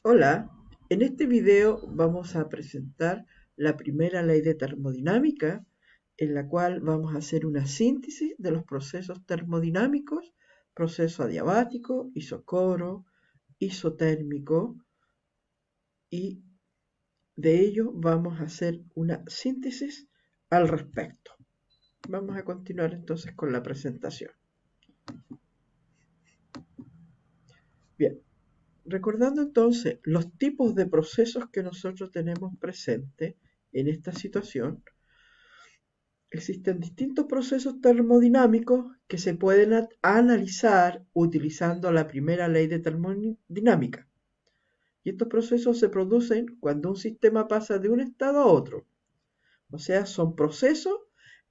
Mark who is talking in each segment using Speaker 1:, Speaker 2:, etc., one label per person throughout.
Speaker 1: Hola, en este video vamos a presentar la primera ley de termodinámica, en la cual vamos a hacer una síntesis de los procesos termodinámicos, proceso adiabático, isocoro, isotérmico, y de ello vamos a hacer una síntesis al respecto. Vamos a continuar entonces con la presentación. Bien, recordando entonces los tipos de procesos que nosotros tenemos presentes en esta situación, existen distintos procesos termodinámicos que se pueden analizar utilizando la primera ley de termodinámica. Y estos procesos se producen cuando un sistema pasa de un estado a otro. O sea, son procesos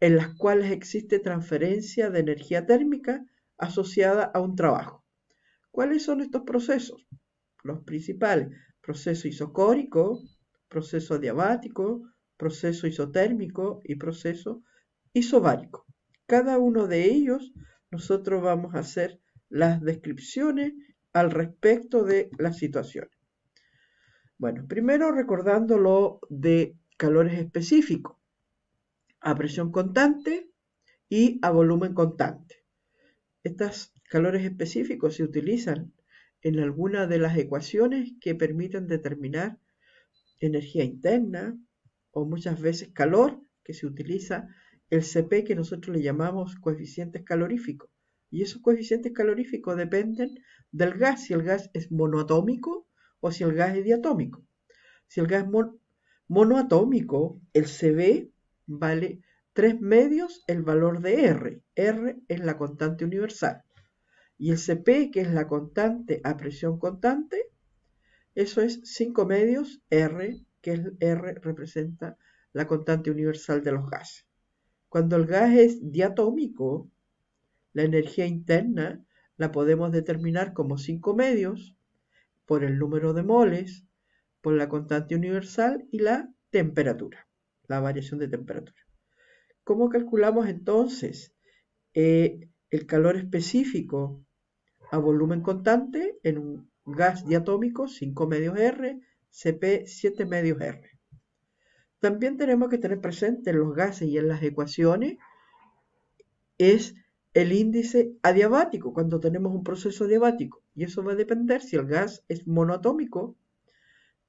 Speaker 1: en los cuales existe transferencia de energía térmica asociada a un trabajo. ¿Cuáles son estos procesos? Los principales: proceso isocórico, proceso adiabático, proceso isotérmico y proceso isobárico. Cada uno de ellos nosotros vamos a hacer las descripciones al respecto de las situaciones. Bueno, primero recordando lo de calores específicos, a presión constante y a volumen constante. Estos calores específicos se utilizan en alguna de las ecuaciones que permiten determinar energía interna o muchas veces calor, que se utiliza el Cp, que nosotros le llamamos coeficientes caloríficos. Y esos coeficientes caloríficos dependen del gas, si el gas es monoatómico o si el gas es diatómico. Si el gas es monoatómico, el Cv vale 3 medios el valor de R. R es la constante universal. Y el Cp, que es la constante a presión constante, eso es 5 medios R, que el R representa la constante universal de los gases. Cuando el gas es diatómico, la energía interna la podemos determinar como 5 medios por el número de moles, por la constante universal y la temperatura, la variación de temperatura. ¿Cómo calculamos entonces el calor específico a volumen constante en un gas diatómico? 5 medios R, Cp 7 medios R. También tenemos que tener presente en los gases y en las ecuaciones es el índice adiabático cuando tenemos un proceso adiabático, y eso va a depender si el gas es monoatómico,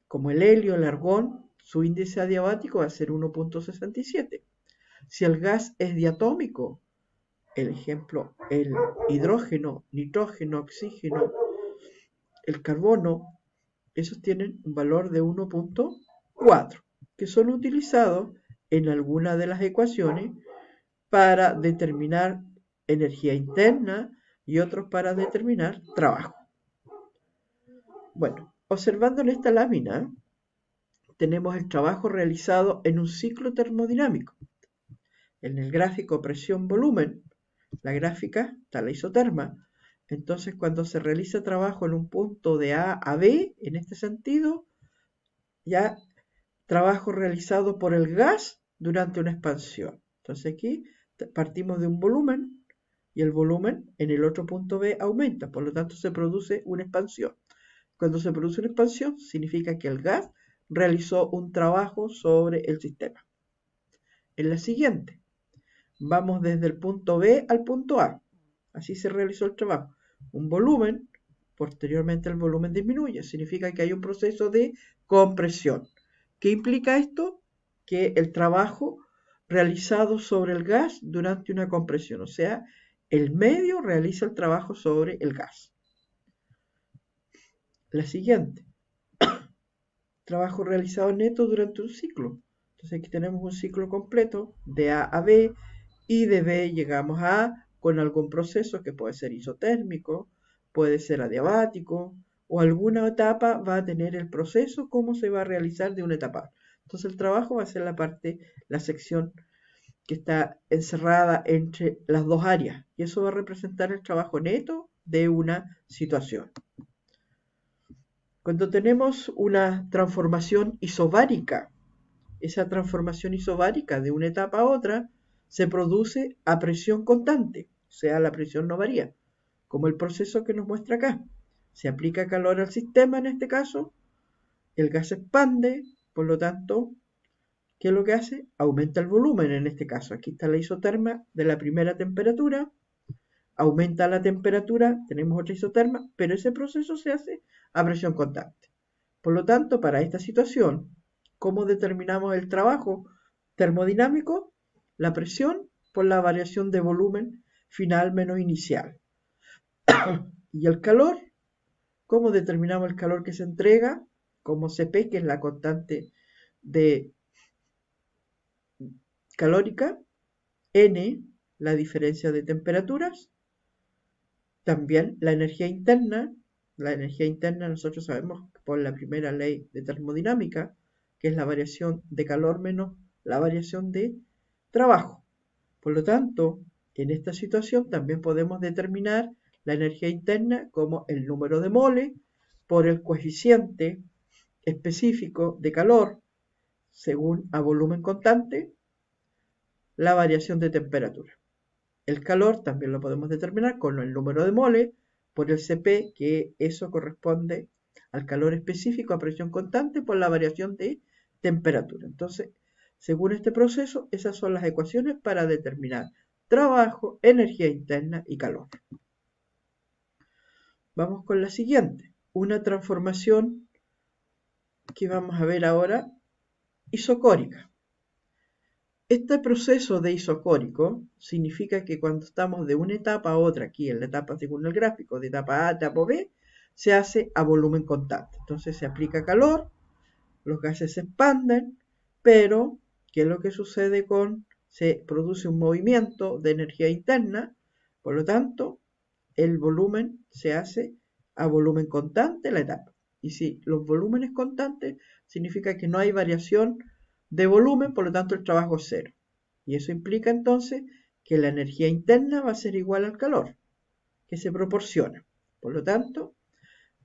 Speaker 1: como el helio, el argón, su índice adiabático va a ser 1.67. Si el gas es diatómico, el ejemplo, el hidrógeno, nitrógeno, oxígeno, el carbono, esos tienen un valor de 1.4, que son utilizados en alguna de las ecuaciones para determinar energía interna y otros para determinar trabajo. Bueno, observando en esta lámina, tenemos el trabajo realizado en un ciclo termodinámico. En el gráfico presión-volumen, la gráfica está la isoterma. Entonces, cuando se realiza trabajo en un punto de A a B, en este sentido, ya trabajo realizado por el gas durante una expansión. Entonces aquí partimos de un volumen y el volumen en el otro punto B aumenta, por lo tanto se produce una expansión. Cuando se produce una expansión significa que el gas realizó un trabajo sobre el sistema. En la siguiente, vamos desde el punto B al punto A. Así se realizó el trabajo. Un volumen, posteriormente el volumen disminuye, significa que hay un proceso de compresión. ¿Qué implica esto? Que el trabajo realizado sobre el gas durante una compresión, o sea, el medio realiza el trabajo sobre el gas. La siguiente, trabajo realizado neto durante un ciclo. Entonces aquí tenemos un ciclo completo de A a B y de B llegamos a A con algún proceso que puede ser isotérmico, puede ser adiabático o alguna etapa va a tener el proceso, cómo se va a realizar de una etapa. Entonces el trabajo va a ser la sección que está encerrada entre las dos áreas y eso va a representar el trabajo neto de una situación. Cuando tenemos una transformación isobárica, esa transformación isobárica de una etapa a otra se produce a presión constante, o sea, la presión no varía, como el proceso que nos muestra acá. Se aplica calor al sistema en este caso, el gas se expande, por lo tanto, ¿qué es lo que hace? Aumenta el volumen en este caso. Aquí está la isoterma de la primera temperatura, aumenta la temperatura, tenemos otra isoterma, pero ese proceso se hace a presión constante. Por lo tanto, para esta situación, ¿cómo determinamos el trabajo termodinámico? La presión por la variación de volumen final menos inicial. Y el calor, ¿cómo determinamos el calor que se entrega? Como Cp, que es la constante de calórica, N, la diferencia de temperaturas, también la energía interna nosotros sabemos por la primera ley de termodinámica, que es la variación de calor menos la variación de trabajo. Por lo tanto, en esta situación también podemos determinar la energía interna como el número de moles por el coeficiente específico de calor según a volumen constante, la variación de temperatura. El calor también lo podemos determinar con el número de moles por el Cp, que eso corresponde al calor específico a presión constante por la variación de temperatura. Entonces, según este proceso, esas son las ecuaciones para determinar trabajo, energía interna y calor. Vamos con la siguiente, una transformación que vamos a ver ahora, isocórica. Este proceso de isocórico significa que cuando estamos de una etapa a otra, aquí en la etapa según el gráfico, de etapa A a etapa B, se hace a volumen constante. Entonces se aplica calor, los gases se expanden, pero ¿qué es lo que sucede se produce un movimiento de energía interna? Por lo tanto, el volumen se hace a volumen constante la etapa. Y si los volúmenes constantes, significa que no hay variación de volumen, por lo tanto el trabajo es cero. Y eso implica entonces que la energía interna va a ser igual al calor que se proporciona. Por lo tanto,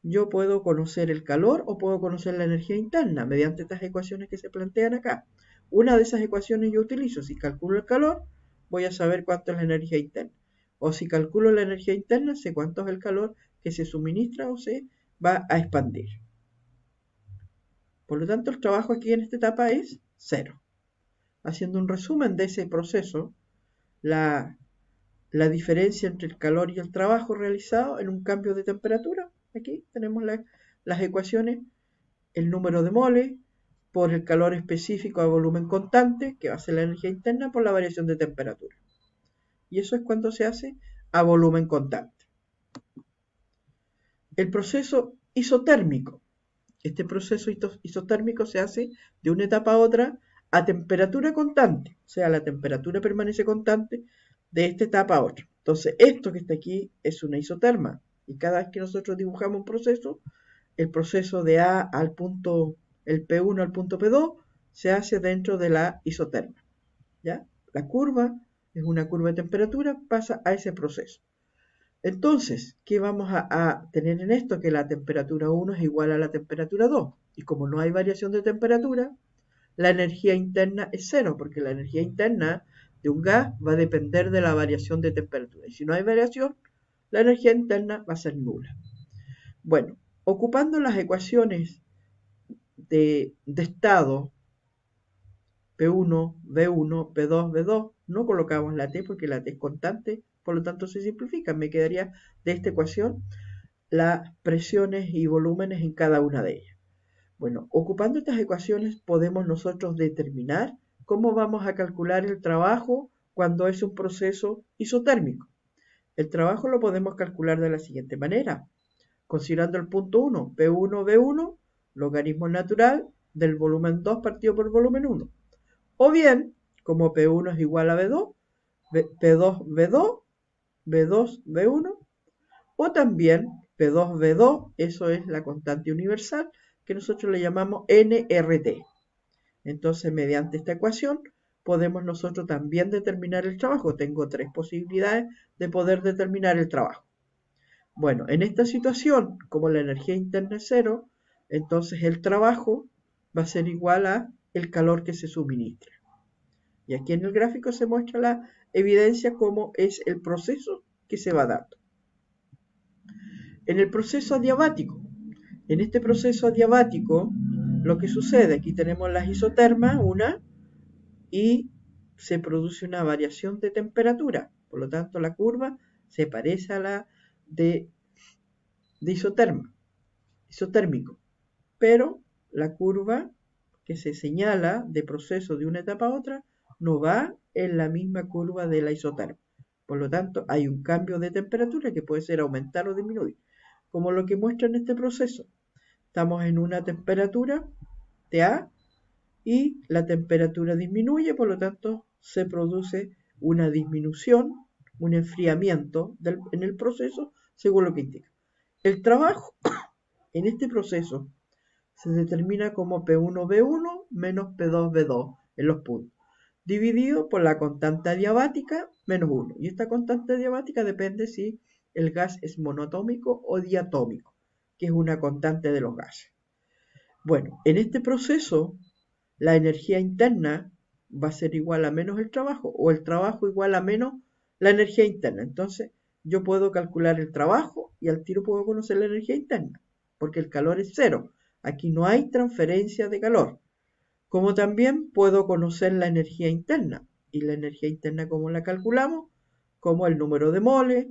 Speaker 1: yo puedo conocer el calor o puedo conocer la energía interna mediante estas ecuaciones que se plantean acá. Una de esas ecuaciones yo utilizo, si calculo el calor, voy a saber cuánto es la energía interna. O si calculo la energía interna, sé cuánto es el calor que se suministra o se va a expandir. Por lo tanto, el trabajo aquí en esta etapa es cero. Haciendo un resumen de ese proceso, la diferencia entre el calor y el trabajo realizado en un cambio de temperatura. Aquí tenemos las ecuaciones, el número de moles por el calor específico a volumen constante, que va a ser la energía interna, por la variación de temperatura. Y eso es cuando se hace a volumen constante. El proceso isotérmico. Este proceso isotérmico se hace de una etapa a otra a temperatura constante, o sea, la temperatura permanece constante de esta etapa a otra. Entonces, esto que está aquí es una isoterma, y cada vez que nosotros dibujamos un proceso, el proceso de A al punto, el P1 al punto P2, se hace dentro de la isoterma. ¿Ya? La curva es una curva de temperatura, pasa a ese proceso. Entonces, ¿qué vamos a tener en esto? Que la temperatura 1 es igual a la temperatura 2. Y como no hay variación de temperatura, la energía interna es cero, porque la energía interna de un gas va a depender de la variación de temperatura. Y si no hay variación, la energía interna va a ser nula. Bueno, ocupando las ecuaciones de estado P1, V1, P2, V2, no colocamos la T porque la T es constante, por lo tanto se simplifica. Me quedaría de esta ecuación las presiones y volúmenes en cada una de ellas. Bueno, ocupando estas ecuaciones podemos nosotros determinar cómo vamos a calcular el trabajo cuando es un proceso isotérmico. El trabajo lo podemos calcular de la siguiente manera, considerando el punto 1, P1, V1, logaritmo natural del volumen 2 partido por volumen 1. O bien, como P1 es igual a V2, P2, V2, V2, V1, o también P2, V2, eso es la constante universal, que nosotros le llamamos nRT. Entonces, mediante esta ecuación, podemos nosotros también determinar el trabajo. Tengo tres posibilidades de poder determinar el trabajo. Bueno, en esta situación, como la energía interna es cero, entonces el trabajo va a ser igual a el calor que se suministra. Y aquí en el gráfico se muestra la evidencia cómo es el proceso que se va dando. En el proceso adiabático, en este proceso adiabático, lo que sucede, aquí tenemos las isotermas, una, y se produce una variación de temperatura. Por lo tanto, la curva se parece a la de isotérmico. Pero la curva que se señala de proceso de una etapa a otra no va en la misma curva de la isoterma. Por lo tanto, hay un cambio de temperatura que puede ser aumentar o disminuir, como lo que muestra en este proceso. Estamos en una temperatura TA y la temperatura disminuye, por lo tanto se produce una disminución, un enfriamiento en el proceso, según lo que indica. El trabajo en este proceso se determina como P1V1 menos P2V2 en los puntos, dividido por la constante adiabática menos 1. Y esta constante adiabática depende si el gas es monoatómico o diatómico, que es una constante de los gases. Bueno, en este proceso la energía interna va a ser igual a menos el trabajo, o el trabajo igual a menos la energía interna. Entonces yo puedo calcular el trabajo y al tiro puedo conocer la energía interna, porque el calor es cero. Aquí no hay transferencia de calor. Como también puedo conocer la energía interna. Y la energía interna, ¿cómo la calculamos? Como el número de moles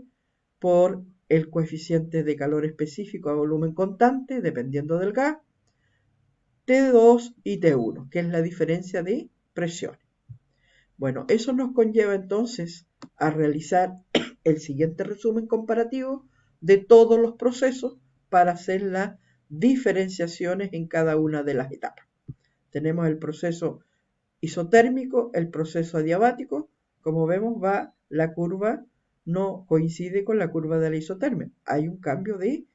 Speaker 1: por el coeficiente de calor específico a volumen constante, dependiendo del gas, T2 y T1, que es la diferencia de presiones. Bueno, eso nos conlleva entonces a realizar el siguiente resumen comparativo de todos los procesos para hacer las diferenciaciones en cada una de las etapas. Tenemos el proceso isotérmico, el proceso adiabático. Como vemos, la curva no coincide con la curva de la isotermia. Hay un cambio de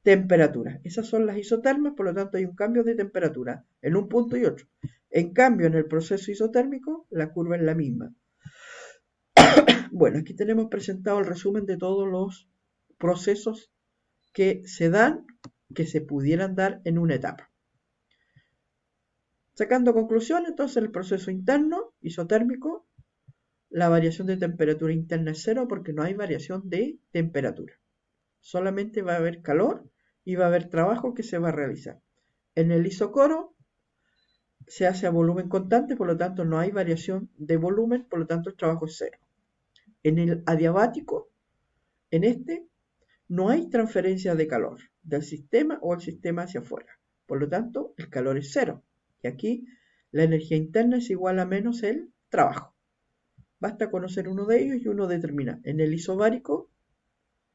Speaker 1: temperatura. Esas son las isotermas, por lo tanto hay un cambio de temperatura en un punto y otro. En cambio, en el proceso isotérmico, la curva es la misma. Bueno, aquí tenemos presentado el resumen de todos los procesos que se dan, que se pudieran dar en una etapa. Sacando conclusiones, entonces el proceso interno, isotérmico, la variación de temperatura interna es cero porque no hay variación de temperatura. Solamente va a haber calor y va a haber trabajo que se va a realizar. En el isocoro se hace a volumen constante, por lo tanto no hay variación de volumen, por lo tanto el trabajo es cero. En el adiabático, en este, no hay transferencia de calor del sistema o el sistema hacia afuera. Por lo tanto, el calor es cero. Y aquí la energía interna es igual a menos el trabajo. Basta conocer uno de ellos y uno determina. En el isobárico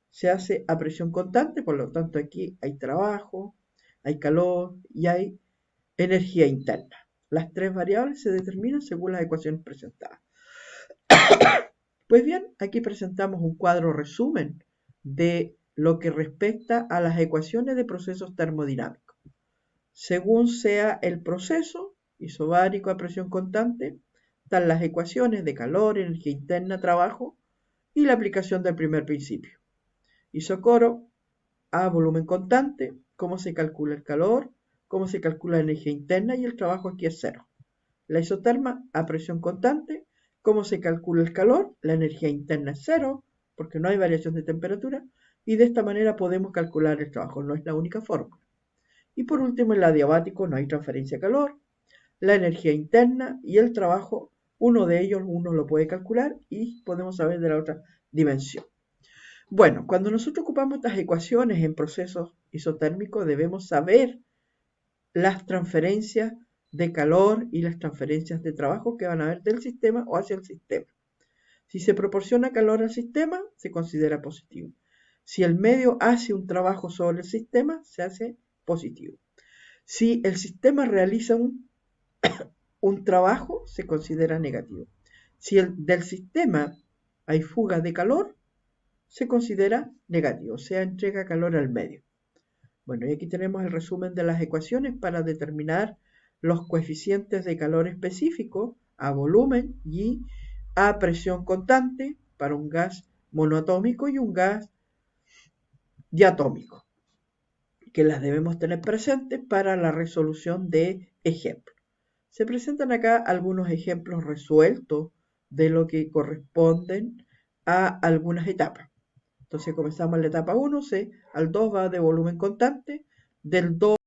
Speaker 1: se hace a presión constante, por lo tanto aquí hay trabajo, hay calor y hay energía interna. Las tres variables se determinan según las ecuaciones presentadas. Pues bien, aquí presentamos un cuadro resumen de lo que respecta a las ecuaciones de procesos termodinámicos. Según sea el proceso isobárico a presión constante, están las ecuaciones de calor, energía interna, trabajo y la aplicación del primer principio. Isocoro a volumen constante, cómo se calcula el calor, cómo se calcula la energía interna y el trabajo aquí es cero. La isoterma a presión constante, cómo se calcula el calor, la energía interna es cero, porque no hay variación de temperatura, y de esta manera podemos calcular el trabajo, no es la única fórmula. Y por último, en el adiabático no hay transferencia de calor, la energía interna y el trabajo, uno de ellos uno lo puede calcular y podemos saber de la otra dimensión. Bueno, cuando nosotros ocupamos estas ecuaciones en procesos isotérmicos debemos saber las transferencias de calor y las transferencias de trabajo que van a haber del sistema o hacia el sistema. Si se proporciona calor al sistema, se considera positivo. Si el medio hace un trabajo sobre el sistema, se hace positivo. Si el sistema realiza un trabajo, se considera negativo. Si del sistema hay fuga de calor, se considera negativo, o sea, entrega calor al medio. Bueno, y aquí tenemos el resumen de las ecuaciones para determinar los coeficientes de calor específico a volumen y a presión constante para un gas monoatómico y un gas diatómico, que las debemos tener presentes para la resolución de ejemplos. Se presentan acá algunos ejemplos resueltos de lo que corresponden a algunas etapas. Entonces comenzamos en la etapa 1, al 2 va de volumen constante, del 2